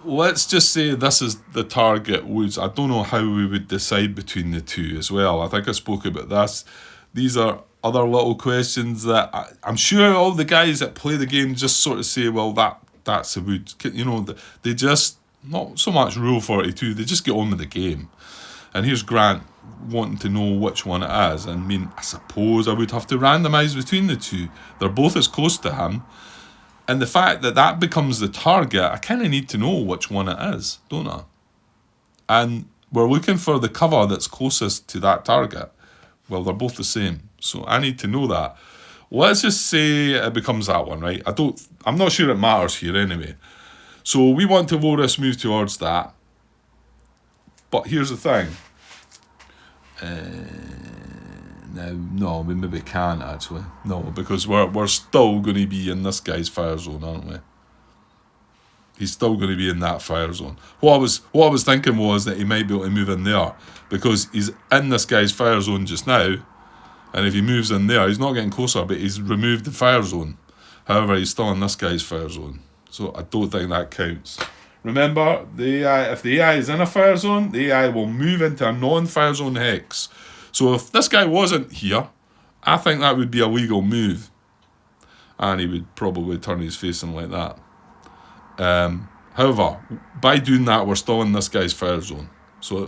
let's just say this is the target woods. I don't know how we would decide between the two as well. I think I spoke about this. These are other little questions that I'm sure all the guys that play the game just sort of say, well, that's the woods. You know, they just, not so much Rule 42, they just get on with the game. And here's Grant wanting to know which one it is. I mean, I suppose I would have to randomise between the two. They're both as close to him. And the fact that becomes the target, I kind of need to know which one it is, don't I? And we're looking for the cover that's closest to that target. Well, they're both the same. So I need to know that. Let's just say it becomes that one, right? I'm not sure it matters here anyway. So we want to low risk move towards that. But here's the thing. No, we maybe can't actually. No, because we're still going to be in this guy's fire zone, aren't we? He's still going to be in that fire zone. What I was thinking was that he might be able to move in there because he's in this guy's fire zone just now, and if he moves in there, he's not getting closer, but he's removed the fire zone. However, he's still in this guy's fire zone, so I don't think that counts. Remember, if the AI is in a fire zone, the AI will move into a non-fire zone hex. So if this guy wasn't here, I think that would be a legal move. And he would probably turn his face in like that. However, by doing that, we're still in this guy's fire zone. So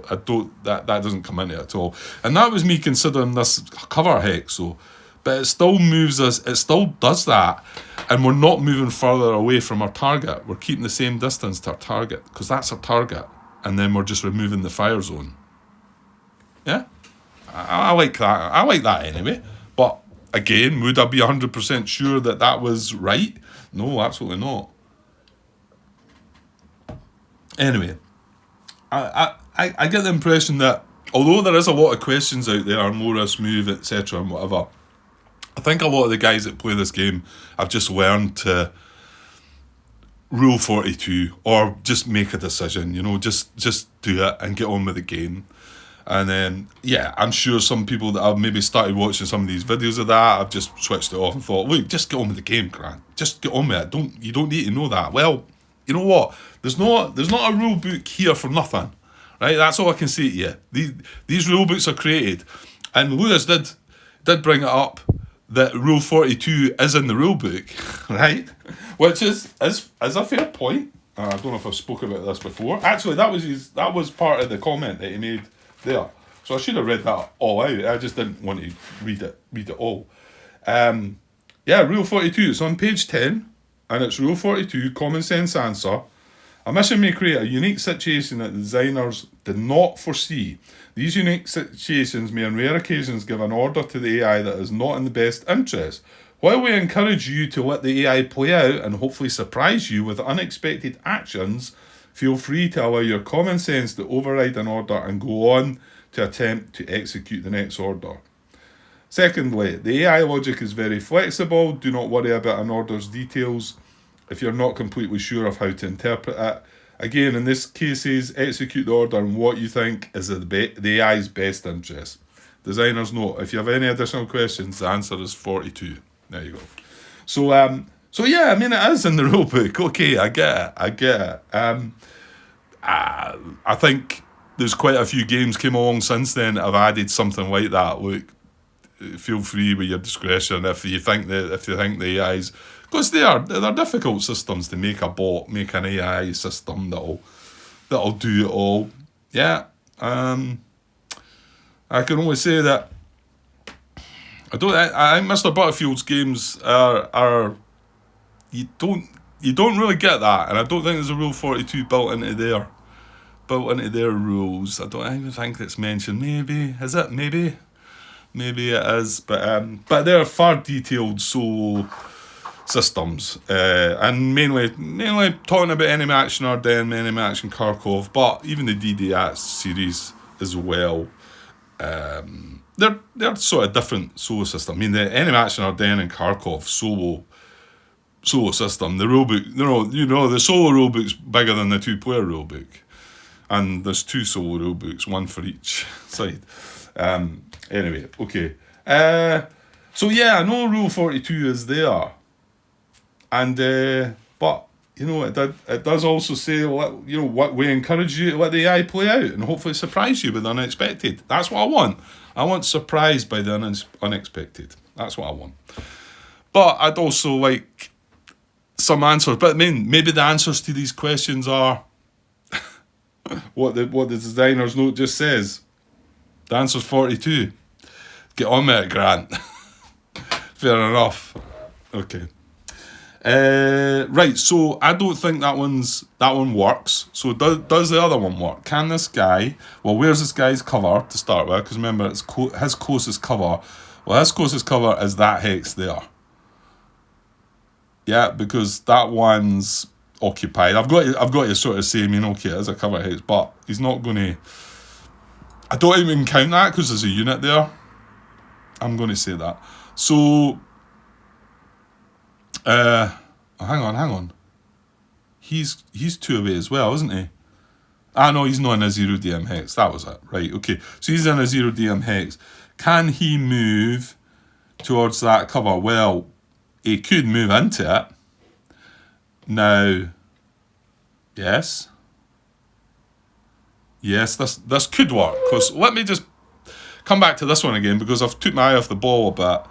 that doesn't come into it at all. And that was me considering this cover hex, so. But it still moves us, it still does that. And we're not moving further away from our target. We're keeping the same distance to our target, because that's our target. And then we're just removing the fire zone. Yeah? I like that. I like that anyway. But again, would I be 100% sure that was right? No, absolutely not. Anyway, I get the impression that although there is a lot of questions out there on low risk move, etc. and whatever, I think a lot of the guys that play this game have just learned to Rule 42 or just make a decision, you know, just do it and get on with the game. And then, yeah, I'm sure some people that have maybe started watching some of these videos of that have just switched it off and thought, look, just get on with the game, Grant. Just get on with it. You don't need to know that. Well, you know what? There's not a rule book here for nothing, right? That's all I can say to you. These rule books are created, and Lewis did bring it up that Rule 42 is in the rule book, right? Which is a fair point. I don't know if I've spoken about this before. Actually, that was part of the comment that he made there. So I should have read that all out. I just didn't want to read it all. Rule 42. It's on page 10, and it's Rule 42, common sense answer. A mission may create a unique situation that the designers did not foresee. These unique situations may on rare occasions give an order to the AI that is not in the best interest. While we encourage you to let the AI play out and hopefully surprise you with unexpected actions, feel free to allow your common sense to override an order and go on to attempt to execute the next order. Secondly, the AI logic is very flexible. Do not worry about an order's details if you're not completely sure of how to interpret it. Again, in this cases, execute the order in what you think is the AI's best interest. Designers note, if you have any additional questions, the answer is 42. There you go. So yeah, I mean, it is in the rule book. Okay, I get it. I think there's quite a few games came along since then that have added something like that. Look, feel free with your discretion if you think the AI's, because they're difficult systems to make an AI system that'll do it all. Yeah. I can only say that I think Mr. Butterfield's games are you don't really get that, and I don't think there's a Rule 42 built into their rules. I don't even think it's mentioned. Maybe is it? Maybe it is. But they're far detailed solo systems, and mainly talking about Enemy Action Ardennes, Enemy Action Kharkov, but even the DDS series as well. They're sort of different solo system. I mean, the Enemy Action Ardennes and Kharkov solo system. The rulebook, the solo rulebook's bigger than the 2-player rulebook, and there's 2 solo rulebooks, one for each side. Anyway, okay. So yeah, I know Rule 42 is there, and but it does also say what we encourage you to let the AI play out and hopefully surprise you with the unexpected. That's what I want. I want surprised by the unexpected. That's what I want. But I'd also like some answers. But I mean, maybe the answers to these questions are what the designer's note just says. The answer's 42. Get on with it, Grant. Fair enough. Okay. Right, so I don't think that one works. So does the other one work? Can this guy... Well, where's this guy's cover to start with? Because remember, it's his closest cover. Well, his closest cover is that hex there. Yeah, because that one's occupied. I've got to sort of say, okay, it is a cover hex, but he's not going to... I don't even count that because there's a unit there. I'm going to say that. So... hang on. He's 2 away as well, isn't he? No, he's not in a 0 DM hex. That was it. Right, okay. So he's in a 0 DM hex. Can he move towards that cover? Well, he could move into it. Now, yes, this could work. Because let me just come back to this one again, because I've took my eye off the ball a bit.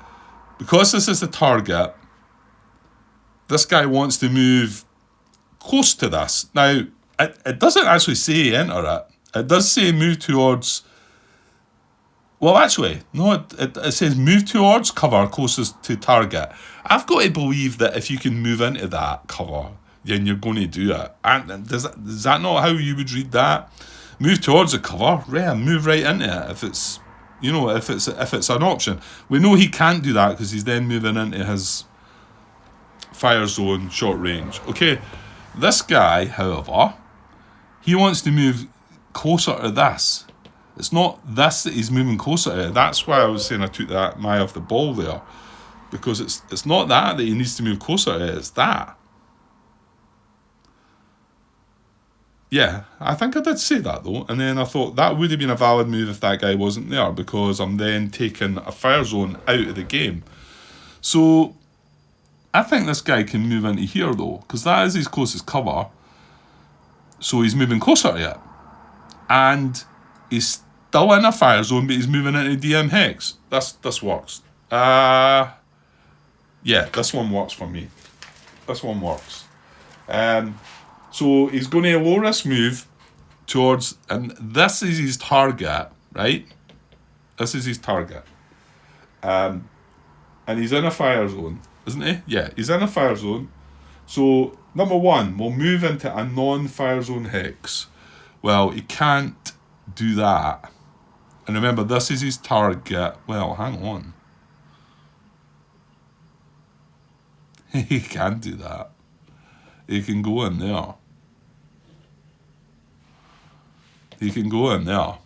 Because this is the target, this guy wants to move close to this. Now, it doesn't actually say enter it. It does say move towards... Well, actually, no, it says move towards cover closest to target. I've got to believe that if you can move into that cover, then you're going to do it. And is that not how you would read that? Move towards the cover, move right into it if it's, if it's an option. We know he can't do that because he's then moving into his fire zone short range. Okay, this guy, however, he wants to move closer to this. It's not this that he's moving closer to. That's why I was saying I took my eye off the ball there, because it's not that he needs to move closer to. It's that. Yeah, I think I did say that though, and then I thought that would have been a valid move if that guy wasn't there, because I'm then taking a fire zone out of the game. So I think this guy can move into here though, because that is his closest cover. So he's moving closer to it. And he's still in a fire zone, but he's moving into DM hex. This works. Yeah, this one works for me. This one works. So he's going to low risk move towards, and this is his target, right? This is his target. And he's in a fire zone, isn't he? Yeah, he's in a fire zone. So, number one, we'll move into a non-fire zone hex. Well, he can't do that. And remember, this is his target. Well, hang on. He can't do that. He can go in there. He can go in there.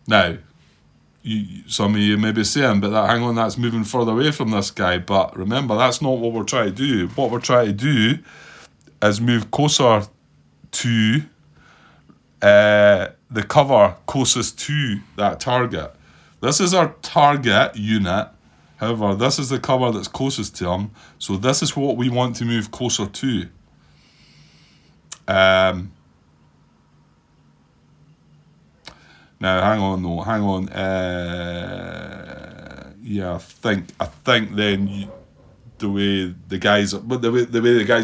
Now, some of you may be saying, but hang on, that's moving further away from this guy. But remember, that's not what we're trying to do. What we're trying to do is move closer to the cover closest to that target. This is our target unit. However, this is the cover that's closest to him. So this is what we want to move closer to. Now, hang on. Yeah, I think then the way the guys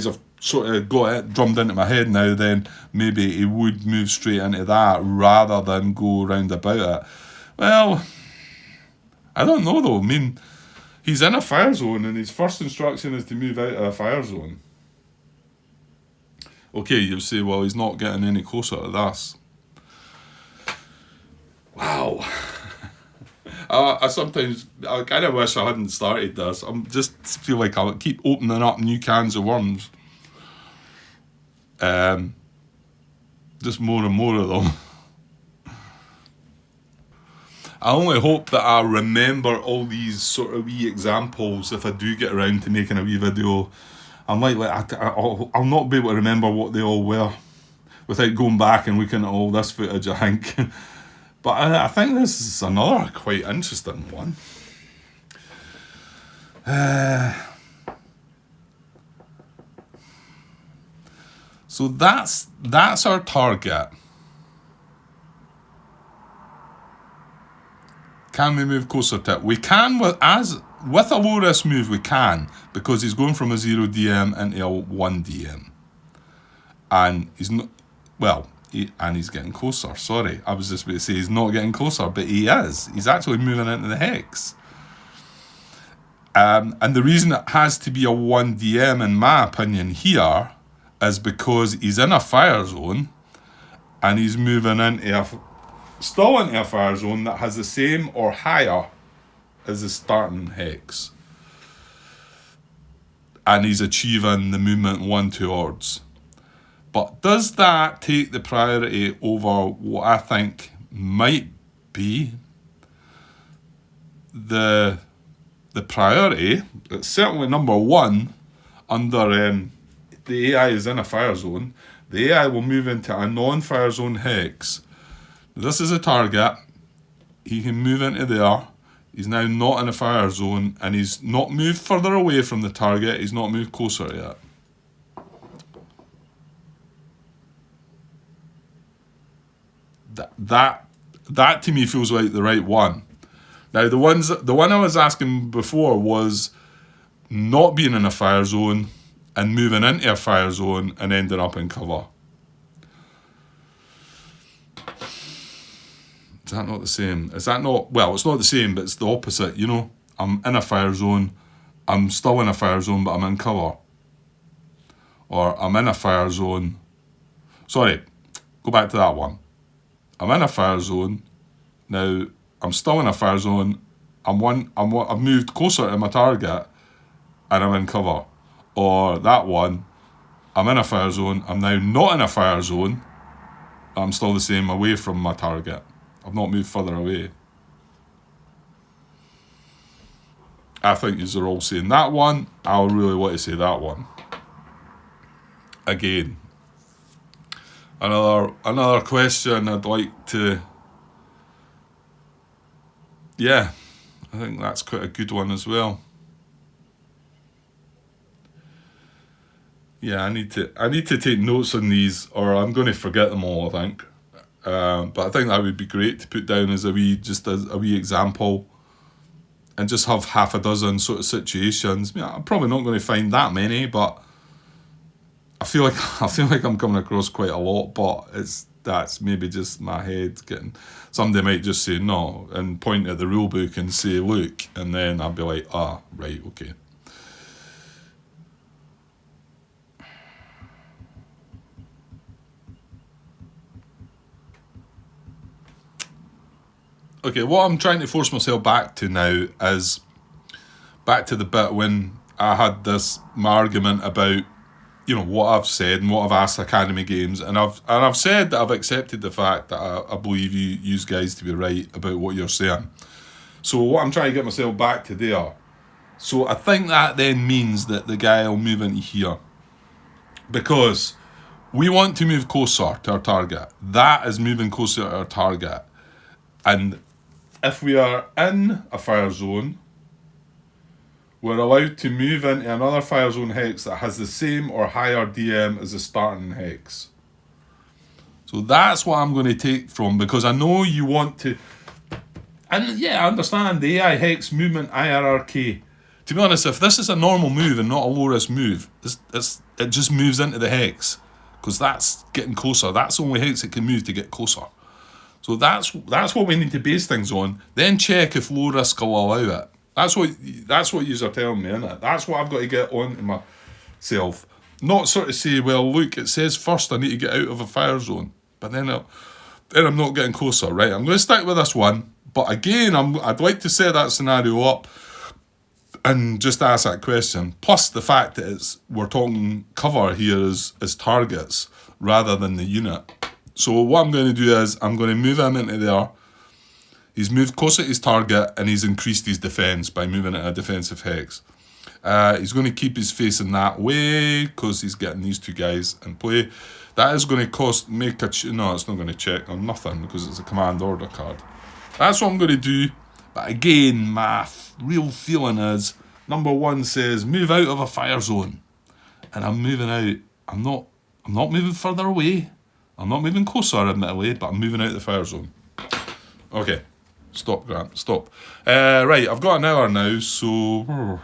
have sort of got it drummed into my head now, then maybe he would move straight into that rather than go round about it. Well, I don't know though. I mean, he's in a fire zone and his first instruction is to move out of a fire zone. Okay, you'll say, well, he's not getting any closer to this. Wow. I kind of wish I hadn't started this. I just feel like I'll keep opening up new cans of worms. Just more and more of them. I only hope that I remember all these sort of wee examples if I do get around to making a wee video. I'll not be able to remember what they all were without going back and looking at all this footage, I think. But I think this is another quite interesting one. So that's our target. Can we move closer to it? We can with a low risk move. We can, because he's going from a 0 DM into a 1 DM, and he's not. Well, and he's getting closer. Sorry, I was just about to say he's not getting closer, but he is. He's actually moving into the hex. And the reason it has to be a 1 DM, in my opinion, here, is because he's in a fire zone, and he's moving still into a fire zone that has the same or higher as the starting hex. And he's achieving the movement 1 towards. But does that take the priority over what I think might be the priority? It's certainly number one under the AI is in a fire zone. The AI will move into a non-fire zone hex. This is a target. He can move into there. He's now not in a fire zone, and he's not moved further away from the target. He's not moved closer yet. That to me feels like the right one. Now the one I was asking before was not being in a fire zone and moving into a fire zone and ending up in cover. Is that not the same? Is that not... Well, it's not the same, but it's the opposite, you know? I'm in a fire zone. I'm still in a fire zone, but I'm in cover. Or I'm in a fire zone... Sorry, go back to that one. I'm in a fire zone. Now, I'm still in a fire zone. I've moved closer to my target, and I'm in cover. Or that one, I'm in a fire zone. I'm now not in a fire zone. I'm still the same away from my target. I've not moved further away. I think you're all saying that one. I really want to say that one. Again, another question I'd like to... Yeah, I think that's quite a good one as well. Yeah, I need to take notes on these, or I'm going to forget them all, I think. But I think that would be great to put down as a wee example, and just have half a dozen sort of situations. I mean, I'm probably not going to find that many, but I feel like I'm coming across quite a lot. But that's maybe just my head getting... Somebody might just say no and point at the rule book and say look, and then I'll be like, right, okay. Okay, what I'm trying to force myself back to now is back to the bit when I had my argument about what I've said and what I've asked Academy Games, and I've said that I've accepted the fact that I believe you guys to be right about what you're saying. So what I'm trying to get myself back to there. So I think that then means that the guy will move into here, because we want to move closer to our target. That is moving closer to our target. And if we are in a fire zone, we're allowed to move into another fire zone hex that has the same or higher DM as the starting hex. So that's what I'm going to take from, because I know you want to... And yeah, I understand the AI hex movement hierarchy. To be honest, if this is a normal move and not a low-risk move, it just moves into the hex, because that's getting closer. That's the only hex it can move to get closer. So that's what we need to base things on. Then check if low risk will allow it. That's what you are telling me, isn't it? That's what I've got to get on to myself. Not sort of say, well, look, it says first I need to get out of a fire zone, but then I'm not getting closer, right? I'm going to stick with this one, but again, I'd like to set that scenario up and just ask that question. Plus the fact that we're talking cover here as targets rather than the unit. So what I'm going to do is I'm going to move him into there. He's moved closer to his target and he's increased his defence by moving into a defensive hex. He's going to keep his facing that way because he's getting these two guys in play. That is going to no, it's not going to check on nothing because it's a command order card. That's what I'm going to do. But again, my real feeling is, number one says move out of a fire zone. And I'm moving out. I'm not moving further away. I'm not moving closer, admittedly, but I'm moving out of the fire zone. Okay. Stop, Grant. Stop. Right, I've got an hour now, so...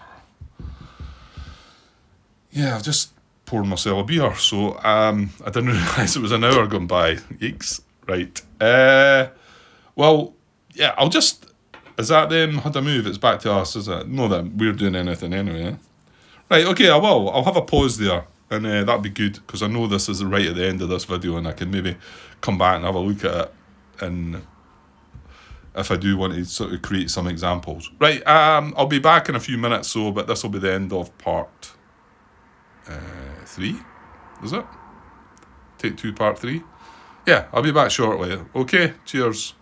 Yeah, I've just poured myself a beer, so I didn't realise it was an hour gone by. Yeeks. Right. Well, yeah, I'll just... Is that them had a move? It's back to us, is it? Not that we're doing anything anyway. Eh? Right, okay, I will. I'll have a pause there. And that'd be good, because I know this is right at the end of this video and I can maybe come back and have a look at it, and if I do want to sort of create some examples. Right, I'll be back in a few minutes, but this will be the end of part 3, is it? Take 2, part 3? Yeah, I'll be back shortly. Okay, cheers.